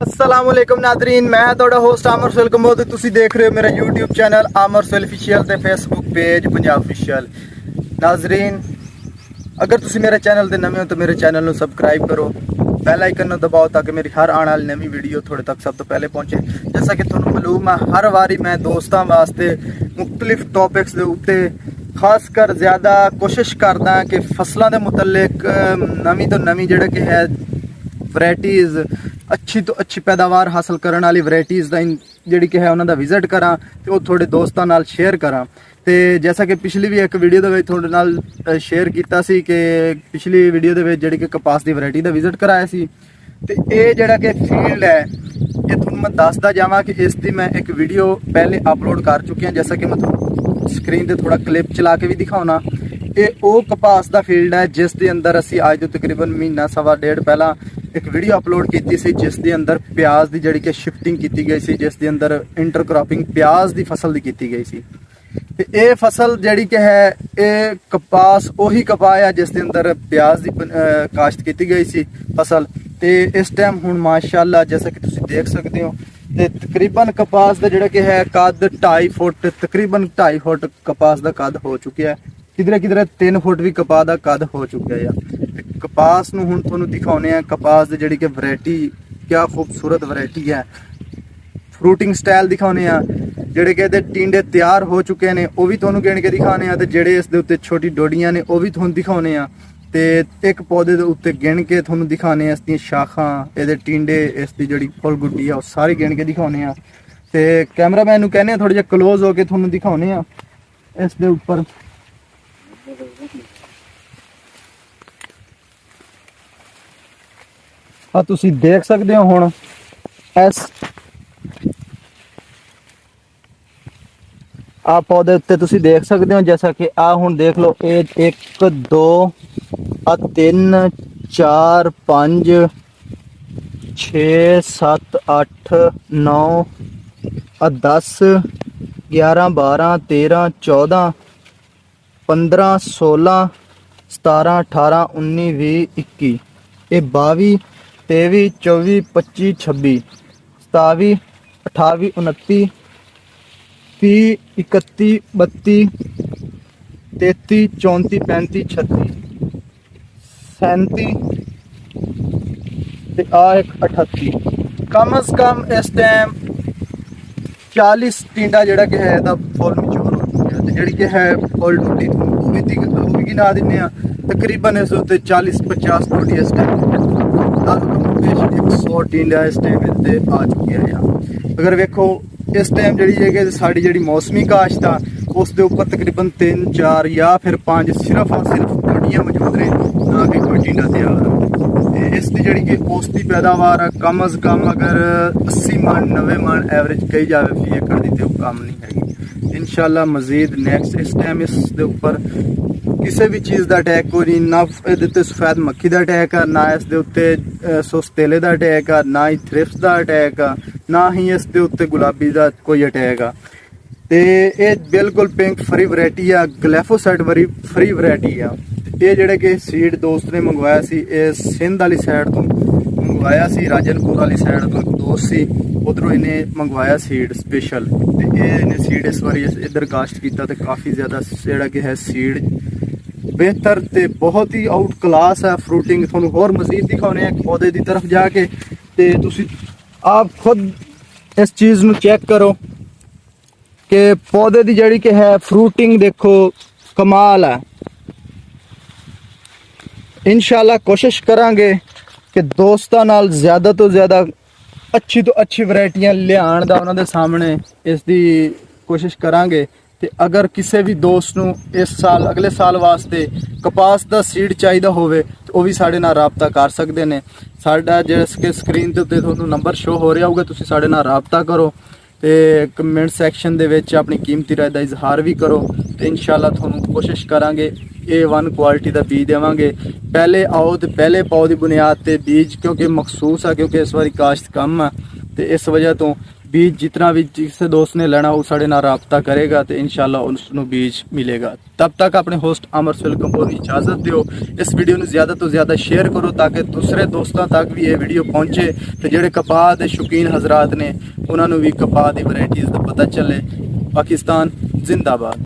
अस्सलामुअलैकुम नादरीन, मैं ਤੁਹਾਡਾ ਹੋਸਟ ਆਮਰ ਸੁਹੈਲ ਕੰਬੋਜ। ਤੁਸੀਂ ਦੇਖ ਰਹੇ ਹੋ ਮੇਰਾ YouTube ਚੈਨਲ ਆਮਰ ਸੁਹੈਲ ਅਫੀਸ਼ੀਅਲ ਤੇ Facebook ਪੇਜ ਪੰਜਾਬ ਅਫੀਸ਼ੀਅਲ। नाजरीन, अगर ਤੁਸੀਂ ਮੇਰੇ ਚੈਨਲ ਤੇ ਨਵੇਂ ਹੋ ਤਾਂ ਮੇਰੇ ਚੈਨਲ ਨੂੰ ਸਬਸਕ੍ਰਾਈਬ ਕਰੋ, ਬੈਲ ਆਈਕਨ ਨੂੰ ਦਬਾਓ ਤਾकि ਮੇਰੀ ਹਰ ਆਉਣ ਵਾਲੀ ਨਵੀਂ ਵੀਡੀਓ ਤੁਹਾਡੇ ਤੱਕ ਸਭ ਤੋਂ ਪਹਿਲੇ ਪਹੁੰਚੇ। जैसा कि ਤੁਹਾਨੂੰ ਮਾਲੂਮ ਹੈ, ਹਰ ਵਾਰੀ ਮੈਂ ਦੋਸਤਾਂ ਵਾਸਤੇ ਮੁxtਲਿਫ ਟੌਪਿਕਸ ਦੇ ਉੱਤੇ खास कर ज़्यादा कोशिश करदा कि फसलों के मुतल्लिक नवी तो नवी जिहड़ा कि है वैराइटीज़ अच्छी तो अच्छी पैदावार हासिल करने वाली वैराइटीज़ दा जिहड़ी कि है उन्हां दा विजिट करा ते ओह थोड़े दोस्तां नाल शेयर करा। ते जैसा कि पिछली भी एक वीडियो दे विच थोड़े नाल शेयर कीता सी कि पिछली वीडियो दे विच जिहड़ी कि कपास दी वैराइटी दा विजिट कराया सी ते इह जिहड़ा कि फील्ड है ये तुहानूं मैं दसदा जावां कि इस दी मैं एक वीडियो पहले अपलोड कर चुकी हां। जैसा कि मैं स्क्रीन ते थोड़ा क्लिप चला के भी दिखाना, ये वो कपास का फील्ड है जिस दे अंदर असी आज तो तकरीबन महीना सवा डेढ़ पहला एक वीडियो अपलोड की सी जिस दे अंदर प्याज की जिहड़ी कि शिफ्टिंग की गई सी, जिस दे अंदर इंटरक्रॉपिंग प्याज की फसल की की गई सी। ते ये फसल जिहड़ी कि है ये कपास उही कपा है जिस दे अंदर प्याज की काश्त की गई सी फसल। ते इस टाइम हुण माशाअल्लाह जैसा कि तुसीं देख सकते हो ते तकरीबन कपास का जिहड़ा कि है कद 2.5 फुट, तकरीबन 2.5 फुट कपास का कद हो चुका है। किधरे किधरे 3 फुट भी कपास का कद हो चुका है। कपास नूं हुण तुहानूं दिखाउने आ कपास दी जिहड़ी कि वैरायटी क्या खूबसूरत वैरायटी है। फ्रूटिंग स्टाइल दिखाउने आ, जिहड़े कि इहदे टिंडे तैयार हो चुके ने वो भी तुहानूं गिण के दिखाने आ, ते जिहड़े इस दे उत्ते छोटी डोडियां ने वो भी तुहानूं दिखाउने आ। ते एक पौधे दे उत्ते गिण के तुहानूं दिखाने आ, इसदियां शाखां, इहदे टिंडे, इसदी जिहड़ी फुल गुड्डी आ वो सारी गिण के दिखाउने आ। ते कैमरामैन नूं कहने आ थोड़ा जिहा क्लोज हो के तुहानूं दिखाउने आ इस दे उपर। आ तुसीं देख सकदे हो हुण इस आ पौधे उत्ते तुसीं देख सकते हो, जैसा कि आ हुण देख लो, ये 1 2 3 4 5 6 7 8 9 10 11 12 13 14 15 16 17 18 19 20 21 ये 22 23 24 25 26 27 28 29 30 31 32 33 34 35 36 37 ਤੇ ਆ ਇੱਕ 38 कम अज कम इस टाइम 40 टिंडा जिहड़ा कि है ਇਹਦਾ फुल मैच्योर हो चुका है। जिहड़ी कि है फुल टोडी वो भी गिना दिंदे आ, तकरीबन इस उत्ते 40 50 टोडी इस टाइम 100 टिंडा इस टाइम इत्ते आ चुके हैं। अगर वेखो इस टाइम जी है कि साड़ी जी मौसमी काश्त आ उस दे उपर तकरीबन 3 4 या फिर 5 सिर्फ और सिर्फ टोडियां मौजूद ने, ना कि कोई टिंडा तैयार है। इसकी जी कि औसती पैदावार कम अज कम अगर 80 मन 90 मन एवरेज कही जाए फी एकड़ की तो कम नहीं हैगी। इंशाल्लाह मजीद नैक्सट इस टाइम इस दे उपर किसी भी चीज़ का अटैक कोई नहीं, ना ये सफेद मक्खी का अटैक है, ना इस दे उत्ते सुस्तेले का अटैक है, ना ही थ्रिप्स का अटैक है, ना ही इस दे उत्ते गुलाबी का कोई अटैक है। तो ये बिल्कुल पिंक फ्री वैरायटी है, ग्लैफोसाइड फ्री वैरायटी है। ये जिहड़े कि सीड दोस्त ने मंगवाया सी, ये सिंध वाली साइड तो मंगवाया सी, राजनपुर वाली साइड तो दोस्त सी उधरों इन्हें मंगवाया सीड स्पेशल। तो ये इन्हें सीड इस बार इधर काश्त किया तो काफ़ी ज़्यादा जिहड़ा कि है सीड बेहतर ते बहुत ही आउट क्लास है। फ्रूटिंग थोड़ा होर मजीद दिखाने एक पौधे की तरफ जाके ते तुसी आप खुद इस चीज़ नू चेक करो कि पौधे की जड़ी कि है फ्रूटिंग देखो कमाल है। इंशाल्लाह कोशिश करांगे कि दोस्तां नाल ज़्यादा तो ज़्यादा अच्छी तो अच्छी वैरायटियां लियाण दा उन्हां दे सामने इसकी कोशिश करांगे। ते अगर किसी भी दोस्त नूं इस साल अगले साल वास्ते कपास का सीड चाहिए होवे तो वह भी साडे नाल राबता कर सकते हैं। साडा जिस के स्क्रीन ते उत्ते तुहानूं नंबर शो हो रहा होगा, तुसीं साडे नाल राबता करो ते कमेंट सैक्शन दे विच अपनी कीमती राय का इजहार भी करो। तो इंशाल्लाह तुहानूं कोशिश करांगे A1 क्वालिटी का बीज देवांगे। पहले आओ तो पहले पाओ की बुनियाद ते बीज क्योंकि मखसूस है, क्योंकि इस बारी काश्त कम है तो इस वजह तो ਬੀਜ ਜਿਤਨਾ ਵੀ ਕਿਸੇ ਦੋਸਤ ਨੇ ਲੈਣਾ ਉਹ ਸਾਡੇ ਨਾਲ ਰਾਬਤਾ ਕਰੇਗਾ ਤੇ ਇਨਸ਼ਾਅੱਲਾ ਉਸ ਨੂੰ ਬੀਜ ਮਿਲੇਗਾ। ਤਬ ਤੱਕ ਆਪਣੇ ਹੋਸਟ ਅਮਰ ਸੁਲਕਮ ਨੂੰ ਇਜਾਜ਼ਤ ਦਿਓ। ਇਸ ਵੀਡੀਓ ਨੂੰ ਜ਼ਿਆਦਾ ਤੋਂ ਜ਼ਿਆਦਾ ਸ਼ੇਅਰ ਕਰੋ ਤਾਂ ਕਿ ਦੂਸਰੇ ਦੋਸਤਾਂ ਤੱਕ ਵੀ ਇਹ ਵੀਡੀਓ ਪਹੁੰਚੇ ਤੇ ਜਿਹੜੇ ਕਪਾਹ ਦੇ ਸ਼ੌਕੀਨ ਹਜ਼ਰਾਤ ਨੇ ਉਹਨਾਂ ਨੂੰ ਵੀ ਕਪਾਹ ਦੀ ਵੈਰਾਈਟੀਜ਼ ਦਾ ਪਤਾ ਚੱਲੇ। ਪਾਕਿਸਤਾਨ ਜ਼ਿੰਦਾਬਾਦ।